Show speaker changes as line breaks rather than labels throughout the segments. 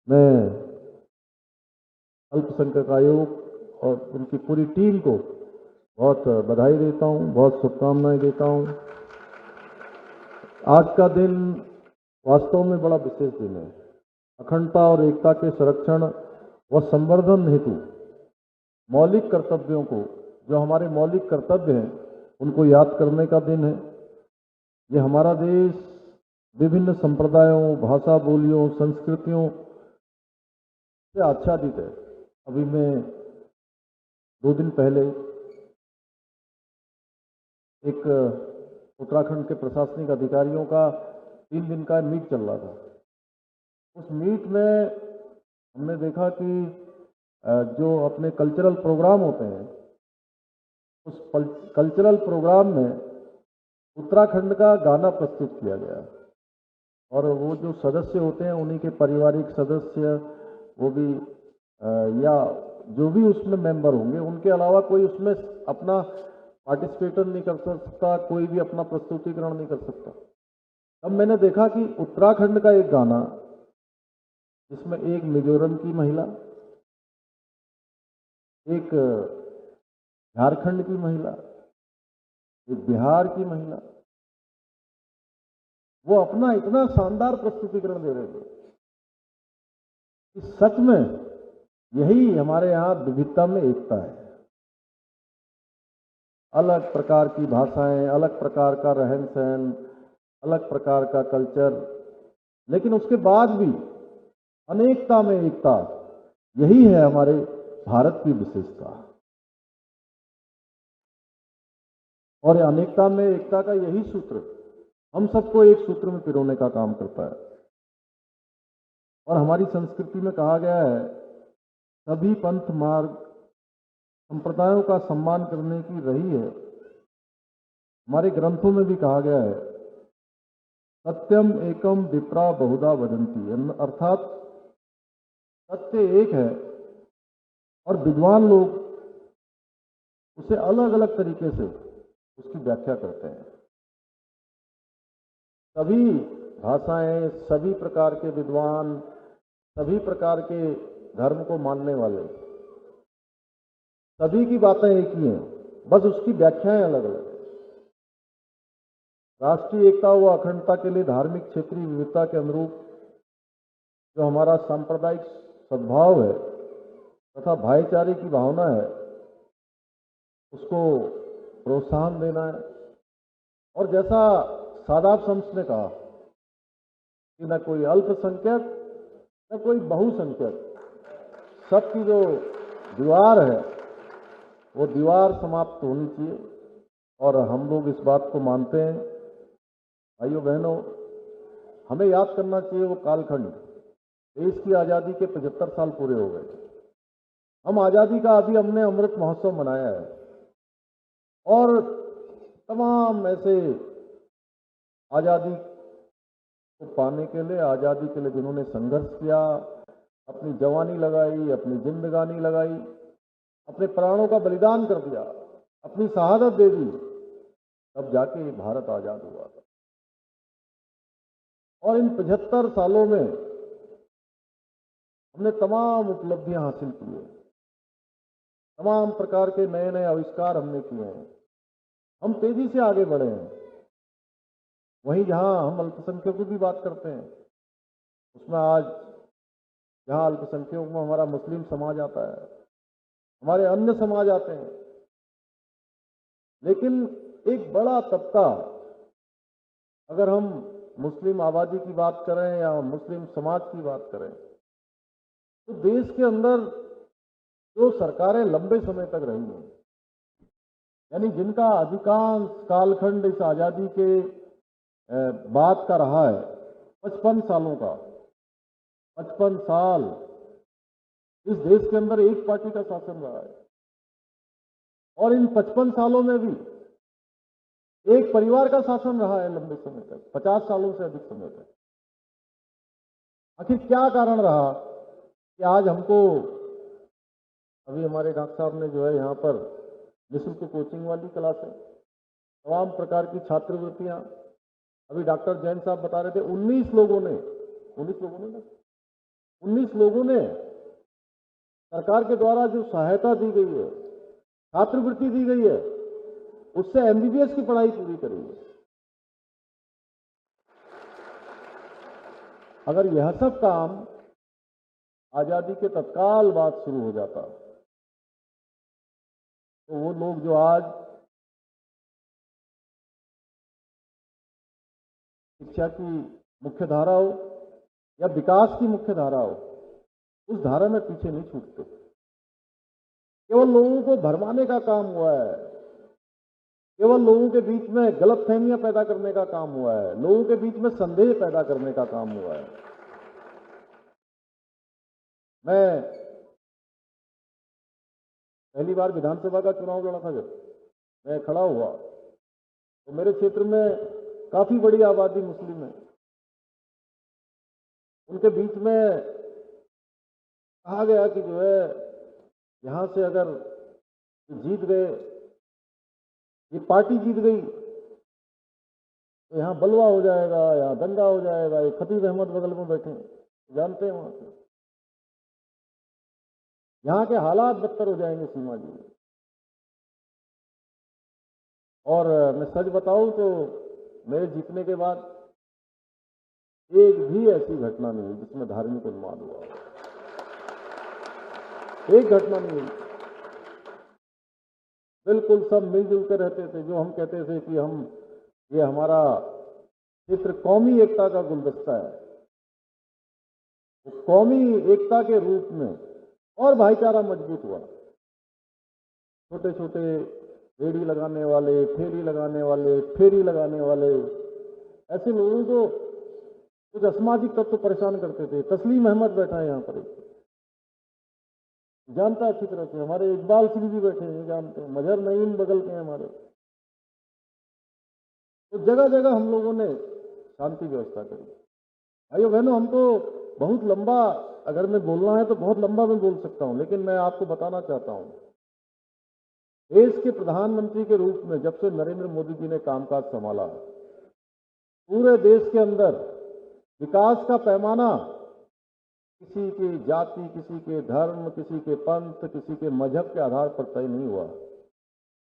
मैं अल्पसंख्यक आयोग और उनकी पूरी टीम को बहुत बधाई देता हूं, बहुत शुभकामनाएं देता हूं। आज का दिन वास्तव में बड़ा विशेष दिन है। अखंडता और एकता के संरक्षण व संवर्धन हेतु मौलिक कर्तव्यों को, जो हमारे मौलिक कर्तव्य हैं, उनको याद करने का दिन है। ये हमारा देश विभिन्न संप्रदायों, भाषा, बोलियों, संस्कृतियों से आच्छादित है। अभी मैं 2 दिन पहले एक उत्तराखंड के प्रशासनिक अधिकारियों का 3 दिन का मीट चल रहा था। उस मीट में हमने देखा कि जो अपने कल्चरल प्रोग्राम होते हैं, उस कल्चरल प्रोग्राम में उत्तराखंड का गाना प्रस्तुत किया गया और वो जो सदस्य होते हैं, उन्हीं के पारिवारिक सदस्य, वो भी या जो भी उसमें मेंबर होंगे, उनके अलावा कोई उसमें अपना पार्टिसिपेट नहीं कर सकता, कोई भी अपना प्रस्तुतिकरण नहीं कर सकता। तब मैंने देखा कि उत्तराखंड का एक गाना, जिसमें एक मिजोरम की महिला, एक झारखंड की महिला, एक बिहार की महिला, वो अपना इतना शानदार प्रस्तुतिकरण दे रहे थे कि सच में यही हमारे यहाँ विविधता में एकता है। अलग प्रकार की भाषाएं, अलग प्रकार का रहन सहन, अलग प्रकार का कल्चर, लेकिन उसके बाद भी अनेकता में एकता, यही है हमारे भारत की विशेषता। और अनेकता में एकता का यही सूत्र हम सबको एक सूत्र में पिरोने का काम करता है। और हमारी संस्कृति में कहा गया है, सभी पंथ मार्ग संप्रदायों का सम्मान करने की रही है। हमारे ग्रंथों में भी कहा गया है, सत्यम एकम विप्रा बहुधा वदंती, अर्थात सत्य एक है और विद्वान लोग उसे अलग अलग तरीके से उसकी व्याख्या करते हैं। सभी भाषाएं, सभी प्रकार के विद्वान, सभी प्रकार के धर्म को मानने वाले, सभी की बातें एक ही हैं, बस उसकी व्याख्याएं अलग अलग हैं। राष्ट्रीय एकता व अखंडता के लिए धार्मिक क्षेत्रीय विविधता के अनुरूप जो हमारा सांप्रदायिक सद्भाव है तथा भाईचारे की भावना है, उसको प्रोत्साहन देना है। और जैसा सादाब शम्स ने कहा कि न कोई अल्पसंख्यक न कोई बहुसंख्यक, सबकी जो दीवार है वो दीवार समाप्त होनी चाहिए। और हम लोग इस बात को मानते हैं। भाइयों बहनों, हमें याद करना चाहिए वो कालखंड। देश की आज़ादी के 75 साल पूरे हो गए। हम आज़ादी का अभी हमने अमृत महोत्सव मनाया है और तमाम ऐसे आज़ादी को पाने के लिए, आज़ादी के लिए जिन्होंने संघर्ष किया, अपनी जवानी लगाई, अपनी जिंदगानी लगाई, अपने प्राणों का बलिदान कर दिया, अपनी शहादत दे दी, तब जाके भारत आजाद हुआ था। और इन 75 सालों में हमने तमाम उपलब्धियां हासिल की है, तमाम प्रकार के नए नए आविष्कार हमने किए हैं, हम तेजी से आगे बढ़े हैं। वहीं जहां हम अल्पसंख्यकों की बात करते हैं, उसमें आज जहां अल्पसंख्यकों में हमारा मुस्लिम समाज आता है, हमारे अन्य समाज आते हैं, लेकिन एक बड़ा तबका, अगर हम मुस्लिम आबादी की बात करें या मुस्लिम समाज की बात करें, तो देश के अंदर जो सरकारें लंबे समय तक रही हैं, यानी जिनका अधिकांश कालखंड इस आज़ादी के बाद का रहा है, 55 सालों का, 55 साल इस देश के अंदर एक पार्टी का शासन रहा है। और इन 55 सालों में भी एक परिवार का शासन रहा है लंबे समय तक, 50 सालों से अधिक समय तक। आखिर क्या कारण रहा कि आज हमको, अभी हमारे डॉक्टर साहब ने जो है यहाँ पर निःशुल्क कोचिंग वाली क्लासें, तमाम प्रकार की छात्रवृत्तियां, अभी डॉक्टर जैन साहब बता रहे थे 19 लोगों ने 19 लोगों ने सरकार के द्वारा जो सहायता दी गई है, छात्रवृत्ति दी गई है, उससे एमबीबीएस की पढ़ाई पूरी करी है। अगर यह सब काम आजादी के तत्काल बाद शुरू हो जाता तो वो लोग जो आज शिक्षा की मुख्य धारा हो या विकास की मुख्य धारा हो, उस धारा में पीछे नहीं छूटते। केवल लोगों को भरमाने का काम हुआ है, केवल लोगों के बीच में गलतफहमियां पैदा करने का काम हुआ है, लोगों के बीच में संदेह पैदा करने का काम हुआ है। मैं पहली बार विधानसभा का चुनाव लड़ा था, जब मैं खड़ा हुआ तो मेरे क्षेत्र में काफी बड़ी आबादी मुस्लिम है। उनके बीच में कहा गया कि जो है यहां से अगर जीत गए, ये पार्टी जीत गई तो यहां बलवा हो जाएगा, यहां दंगा हो जाएगा। ये खतीब अहमद बगल में बैठे जानते हैं, वहां से यहां के हालात बदतर हो जाएंगे सीमा जी। और मैं सच बताऊं तो मेरे जीतने के बाद एक भी ऐसी घटना नहीं हुई जिसमें धार्मिक उन्माद हुआ। एक घटना नहीं हुई। बिल्कुल सब मिलजुल कर रहते थे। जो हम कहते थे कि ये हमारा क्षेत्र कौमी एकता का गुलदस्ता है, तो कौमी एकता के रूप में और भाईचारा मजबूत हुआ। छोटे छोटे रेडी लगाने वाले, फेरी लगाने वाले, फेरी लगाने वाले, ऐसे लोगों को कुछ असामाजिक तत्व परेशान करते थे। तस्लीम अहमद बैठा है यहां पर, जानता है अच्छी तरह से। हमारे इकबाल सिंह भी बैठे हैं, जानते हैं। मजहर नईम बगल के हैं हमारे। तो जगह जगह हम लोगों ने शांति व्यवस्था करी। भाइयों बहनों, हमको बहुत लंबा अगर मैं बोलना है तो बहुत लंबा मैं बोल सकता हूं, लेकिन मैं आपको बताना चाहता हूं, देश के प्रधानमंत्री के रूप में जब से नरेंद्र मोदी जी ने कामकाज संभाला, पूरे देश के अंदर विकास का पैमाना किसी की जाति, किसी के धर्म, किसी के पंथ, किसी के मजहब के आधार पर तय नहीं हुआ।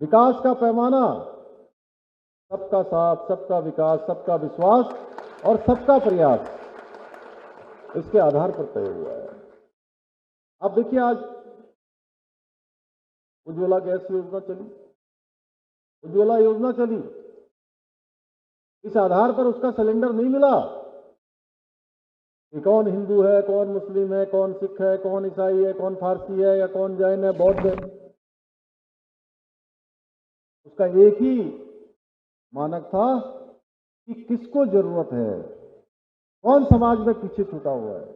विकास का पैमाना सबका साथ, सबका विकास, सबका विश्वास और सबका प्रयास, इसके आधार पर तय हुआ है। अब देखिए, आज उज्ज्वला गैस योजना चली, उज्ज्वला योजना चली, इस आधार पर उसका सिलेंडर नहीं मिला कि कौन हिंदू है, कौन मुस्लिम है, कौन सिख है, कौन ईसाई है, कौन फारसी है या कौन जैन है, बौद्ध है। उसका एक ही मानक था कि किसको जरूरत है, कौन समाज में पीछे छूटा हुआ है।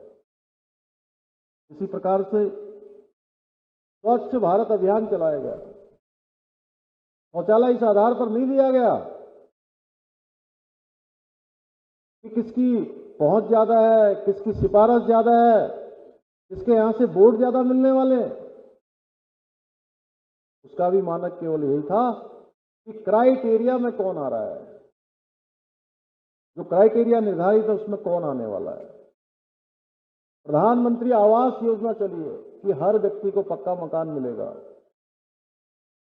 इसी प्रकार से स्वच्छ भारत अभियान चलाया गया। शौचालय इस आधार पर नहीं दिया गया कि किसकी पहुंच ज्यादा है, किसकी सिफारिश ज्यादा है, किसके यहां से वोट ज्यादा मिलने वाले। उसका भी मानक केवल यही था कि क्राइटेरिया में कौन आ रहा है, जो क्राइटेरिया निर्धारित है उसमें कौन आने वाला है। प्रधानमंत्री आवास योजना चली है कि हर व्यक्ति को पक्का मकान मिलेगा।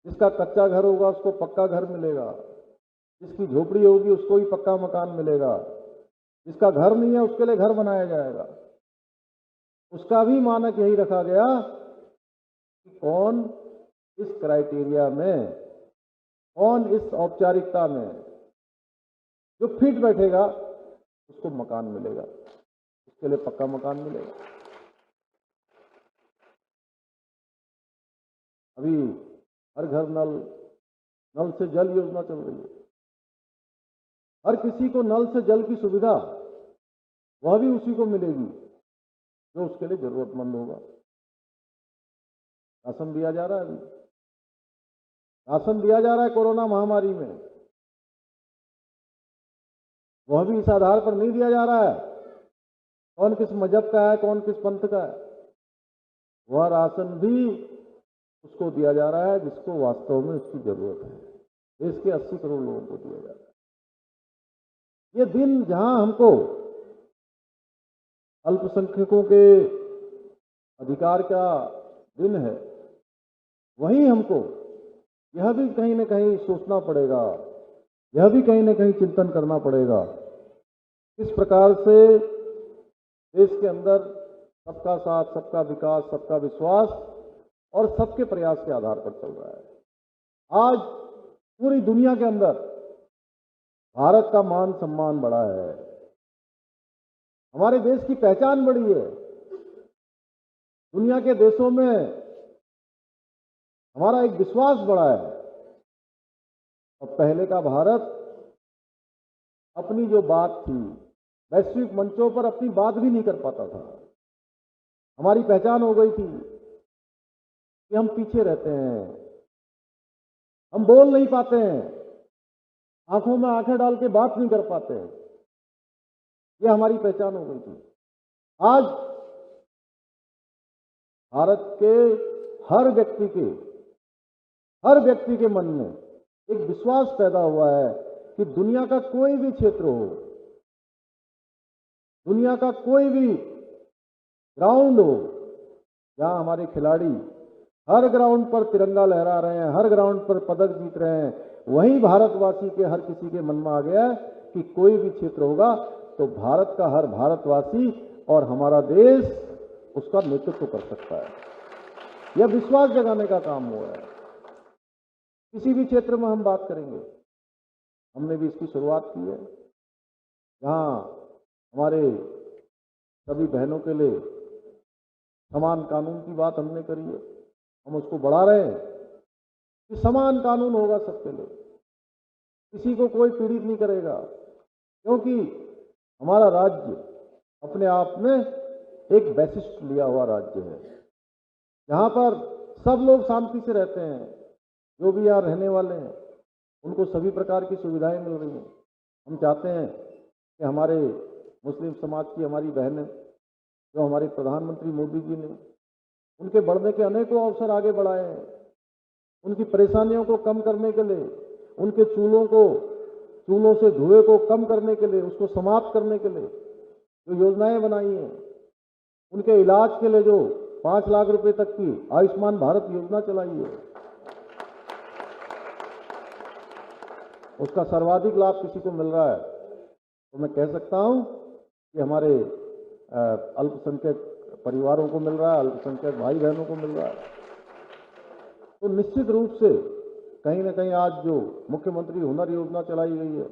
जिसका कच्चा घर होगा उसको पक्का घर मिलेगा, जिसकी झोपड़ी होगी उसको भी पक्का मकान मिलेगा, जिसका घर नहीं है उसके लिए घर बनाया जाएगा। उसका भी मानक यही रखा गया कि कौन इस क्राइटेरिया में, कौन इस औपचारिकता में जो फिट बैठेगा उसको मकान मिलेगा, उसके लिए पक्का मकान मिलेगा। अभी हर घर नल, नल से जल योजना चल रही है। हर किसी को नल से जल की सुविधा वह भी उसी को मिलेगी जो उसके लिए जरूरतमंद होगा। राशन दिया जा रहा है, अभी राशन दिया जा रहा है कोरोना महामारी में, वह भी इस आधार पर नहीं दिया जा रहा है कौन किस मजहब का है, कौन किस पंथ का है। वह राशन भी उसको दिया जा रहा है जिसको वास्तव में उसकी जरूरत है। देश के 80 करोड़ लोगों को दिया जा रहा है। ये दिन जहां हमको अल्पसंख्यकों के अधिकार का दिन है, वहीं हमको यह भी कहीं न कहीं सोचना पड़ेगा, यह भी कहीं न कहीं चिंतन करना पड़ेगा किस प्रकार से देश के अंदर सबका साथ, सबका विकास, सबका विश्वास और सबके प्रयास के आधार पर चल रहा है। आज पूरी दुनिया के अंदर भारत का मान सम्मान बढ़ा है, हमारे देश की पहचान बढ़ी है, दुनिया के देशों में हमारा एक विश्वास बढ़ा है। और पहले का भारत अपनी जो बात थी वैश्विक मंचों पर अपनी बात भी नहीं कर पाता था। हमारी पहचान हो गई थी कि हम पीछे रहते हैं, हम बोल नहीं पाते हैं, आंखों में आंखें डाल के बात नहीं कर पाते, ये हमारी पहचान हो गई थी। आज भारत के हर व्यक्ति के मन में एक विश्वास पैदा हुआ है कि दुनिया का कोई भी क्षेत्र हो, दुनिया का कोई भी ग्राउंड हो, जहां हमारे खिलाड़ी हर ग्राउंड पर तिरंगा लहरा रहे हैं, हर ग्राउंड पर पदक जीत रहे हैं, वहीं भारतवासी के हर किसी के मन में आ गया है कि कोई भी क्षेत्र होगा तो भारत का हर भारतवासी और हमारा देश उसका नेतृत्व कर सकता है। यह विश्वास जगाने का काम हुआ है। किसी भी क्षेत्र में हम बात करेंगे, हमने भी इसकी शुरुआत की है, जहां हमारे सभी बहनों के लिए समान कानून की बात हमने करी है, हम उसको बढ़ा रहे हैं कि समान कानून होगा सबके लिए, किसी को कोई पीड़ित नहीं करेगा, क्योंकि हमारा राज्य अपने आप में एक वैशिष्ट लिया हुआ राज्य है, जहां पर सब लोग शांति से रहते हैं, जो भी यहाँ रहने वाले हैं उनको सभी प्रकार की सुविधाएं मिल रही हैं। हम चाहते हैं कि हमारे मुस्लिम समाज की हमारी बहनें, जो हमारे प्रधानमंत्री मोदी जी ने उनके बढ़ने के अनेकों अवसर आगे बढ़ाए हैं, उनकी परेशानियों को कम करने के लिए, उनके चूल्हों से धुएं को कम करने के लिए, उसको समाप्त करने के लिए जो योजनाएं बनाई हैं, उनके इलाज के लिए जो 5 लाख रुपए तक की आयुष्मान भारत योजना चलाई है, उसका सर्वाधिक लाभ किसी को मिल रहा है, तो मैं कह सकता हूं कि हमारे अल्पसंख्यक परिवारों को मिल रहा है, अल्पसंख्यक भाई बहनों को मिल रहा है। तो निश्चित रूप से कहीं ना कहीं आज जो मुख्यमंत्री हुनर योजना चलाई गई है,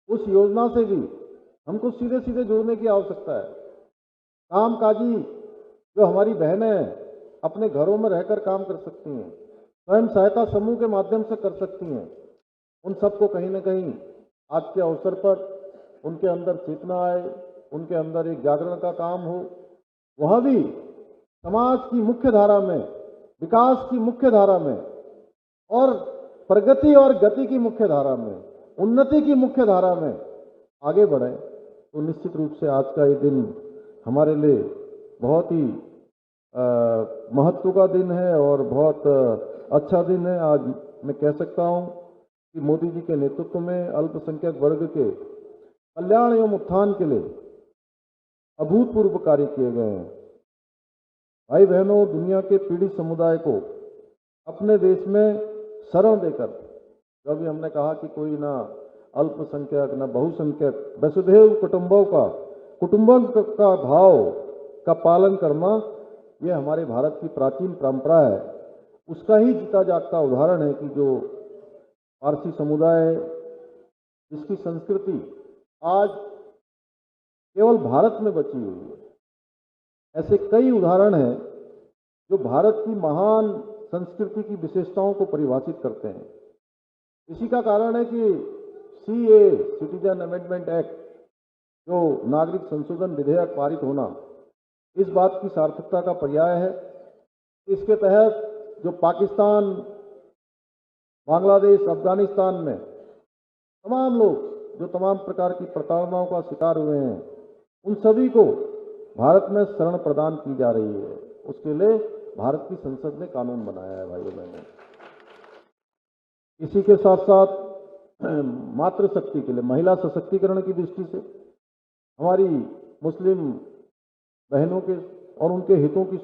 उस योजना से भी हमको सीधे सीधे जुड़ने की आवश्यकता है। कामकाजी जो हमारी बहनें अपने घरों में रहकर काम कर सकती हैं, स्वयं सहायता समूह के माध्यम से कर सकती हैं, उन सबको कहीं ना कहीं आज के अवसर पर उनके अंदर चेतना आए, उनके अंदर एक जागरण का काम हो, वह भी समाज की मुख्य धारा में, विकास की मुख्य धारा में और प्रगति और गति की मुख्य धारा में, उन्नति की मुख्य धारा में आगे बढ़े। तो निश्चित रूप से आज का ये दिन हमारे लिए बहुत ही महत्व का दिन है और बहुत अच्छा दिन है। आज मैं कह सकता हूं कि मोदी जी के नेतृत्व में अल्पसंख्यक वर्ग के कल्याण एवं उत्थान के लिए अभूतपूर्व कार्य किए गए हैं। भाई बहनों, दुनिया के पीड़ित समुदाय को अपने देश में शरण देकर, जो भी हमने कहा कि कोई ना अल्पसंख्यक ना बहुसंख्यक, वसुधैव कुटुंबकम का भाव का पालन करना, यह हमारे भारत की प्राचीन परंपरा है। उसका ही जीता जागता उदाहरण है कि जो पारसी समुदाय, जिसकी संस्कृति आज केवल भारत में बची हुई है, ऐसे कई उदाहरण हैं जो भारत की महान संस्कृति की विशेषताओं को परिभाषित करते हैं। इसी का कारण है कि सीए, सिटीजन अमेंडमेंट एक्ट, जो नागरिक संशोधन विधेयक पारित होना, इस बात की सार्थकता का पर्याय है। इसके तहत जो पाकिस्तान, बांग्लादेश, अफगानिस्तान में तमाम लोग जो तमाम प्रकार की प्रताड़नाओं का शिकार हुए हैं, उन सभी को भारत में शरण प्रदान की जा रही है। उसके लिए भारत की संसद ने कानून बनाया है भाइयों बहनों। इसी के साथ साथ मातृशक्ति के लिए, महिला सशक्तिकरण की दृष्टि से हमारी मुस्लिम बहनों के और उनके हितों की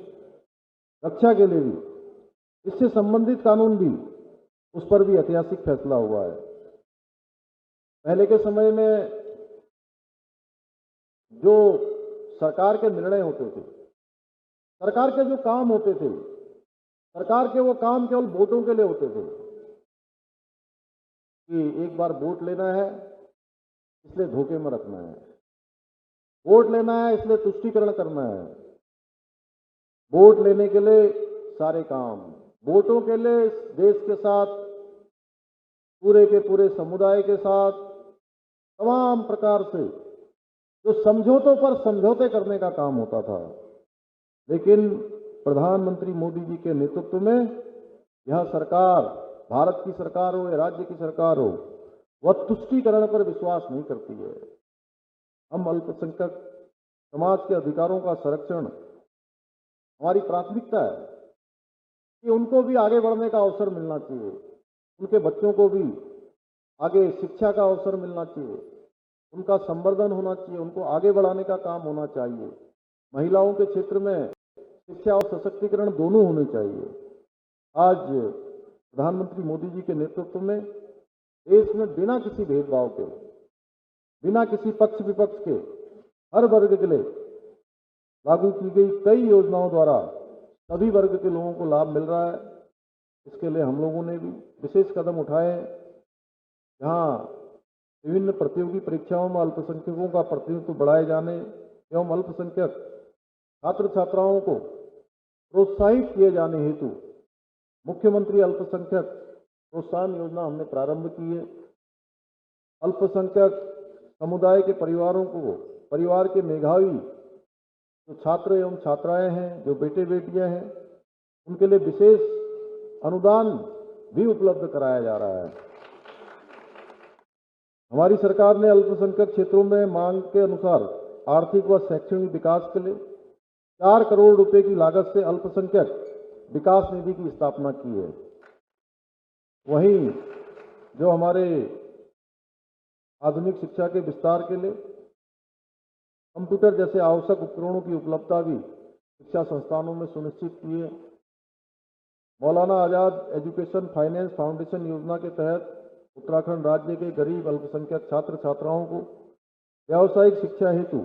रक्षा के लिए भी, इससे संबंधित कानून भी, उस पर भी ऐतिहासिक फैसला हुआ है। पहले के समय में जो सरकार के निर्णय होते थे, सरकार के जो काम होते थे, सरकार के वो काम केवल वोटों के लिए होते थे कि एक बार वोट लेना है इसलिए धोखे में रखना है, वोट लेना है इसलिए तुष्टीकरण करना है, वोट लेने के लिए सारे काम, वोटों के लिए देश के साथ, पूरे के पूरे समुदाय के साथ तमाम प्रकार से जो समझौतों पर समझौते करने का काम होता था। लेकिन प्रधानमंत्री मोदी जी के नेतृत्व में यह सरकार, भारत की सरकार हो या राज्य की सरकार हो, वह तुष्टीकरण पर विश्वास नहीं करती है। हम अल्पसंख्यक समाज के अधिकारों का संरक्षण हमारी प्राथमिकता है कि उनको भी आगे बढ़ने का अवसर मिलना चाहिए, उनके बच्चों को भी आगे शिक्षा का अवसर मिलना चाहिए, उनका संवर्धन होना चाहिए, उनको आगे बढ़ाने का काम होना चाहिए। महिलाओं के क्षेत्र में शिक्षा और सशक्तिकरण दोनों होने चाहिए। आज प्रधानमंत्री मोदी जी के नेतृत्व में देश में बिना किसी भेदभाव के, बिना किसी पक्ष विपक्ष के, हर वर्ग के लिए लागू की गई कई योजनाओं द्वारा सभी वर्ग के लोगों को लाभ मिल रहा है। इसके लिए हम लोगों ने भी विशेष कदम उठाए। जहां विभिन्न प्रतियोगी परीक्षाओं में अल्पसंख्यकों का प्रतिनिधित्व बढ़ाए जाने एवं अल्पसंख्यक छात्र छात्राओं को प्रोत्साहित किए जाने हेतु मुख्यमंत्री अल्पसंख्यक प्रोत्साहन योजना हमने प्रारंभ की है। अल्पसंख्यक समुदाय के परिवारों को, परिवार के मेधावी जो छात्र एवं छात्राएं हैं, जो बेटे बेटियां हैं, उनके लिए विशेष अनुदान भी उपलब्ध कराया जा रहा है। हमारी सरकार ने अल्पसंख्यक क्षेत्रों में मांग के अनुसार आर्थिक व शैक्षणिक विकास के लिए 4 करोड़ रुपए की लागत से अल्पसंख्यक विकास निधि की स्थापना की है। वहीं जो हमारे आधुनिक शिक्षा के विस्तार के लिए कंप्यूटर जैसे आवश्यक उपकरणों की उपलब्धता भी शिक्षा संस्थानों में सुनिश्चित की है। Maulana Azad education finance foundation योजना के तहत उत्तराखंड राज्य के गरीब अल्पसंख्यक छात्र छात्राओं को व्यावसायिक शिक्षा हेतु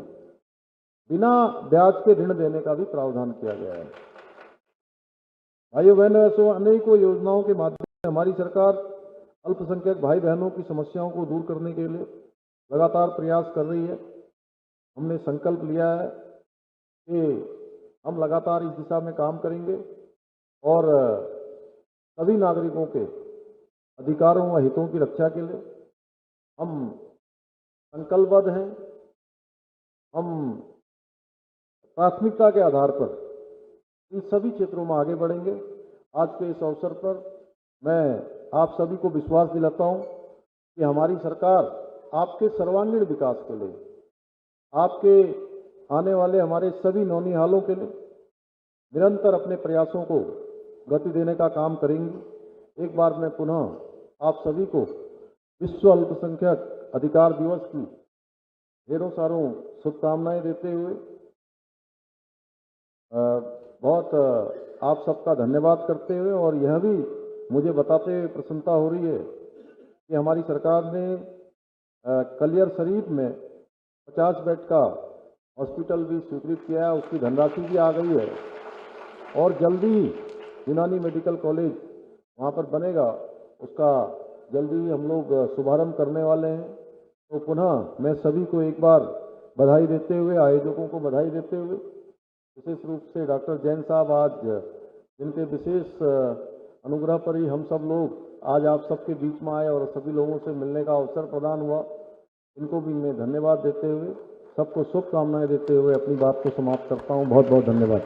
बिना ब्याज के ऋण देने का भी प्रावधान किया गया है। भाइयों बहनों, ऐसे अनेकों योजनाओं के माध्यम से हमारी सरकार अल्पसंख्यक भाई बहनों की समस्याओं को दूर करने के लिए लगातार प्रयास कर रही है। हमने संकल्प लिया है कि हम लगातार इस दिशा में काम करेंगे और सभी नागरिकों के अधिकारों व हितों की रक्षा के लिए हम संकल्पबद्ध हैं। हम प्राथमिकता के आधार पर इन सभी क्षेत्रों में आगे बढ़ेंगे। आज के इस अवसर पर मैं आप सभी को विश्वास दिलाता हूं कि हमारी सरकार आपके सर्वांगीण विकास के लिए, आपके आने वाले हमारे सभी नौनिहालों के लिए निरंतर अपने प्रयासों को गति देने का काम करेंगी। एक बार मैं पुनः आप सभी को विश्व अल्पसंख्यक अधिकार दिवस की ढेरों सारों शुभकामनाएं देते हुए बहुत आप सबका धन्यवाद करते हुए और यह भी मुझे बताते हुए प्रसन्नता हो रही है कि हमारी सरकार ने कलियर शरीफ में 50 बेड का हॉस्पिटल भी स्वीकृत किया है। उसकी धनराशि भी आ गई है और जल्दी ही यूनानी मेडिकल कॉलेज वहाँ पर बनेगा, उसका जल्दी ही हम लोग शुभारंभ करने वाले हैं। तो पुनः मैं सभी को एक बार बधाई देते हुए, आयोजकों को बधाई देते हुए, विशेष रूप से डॉक्टर जैन साहब आज जिनके विशेष अनुग्रह पर ही हम सब लोग आज आप सबके बीच में आए और सभी लोगों से मिलने का अवसर प्रदान हुआ, इनको भी मैं धन्यवाद देते हुए, सबको शुभकामनाएं देते हुए अपनी बात को समाप्त करता हूं। बहुत बहुत धन्यवाद।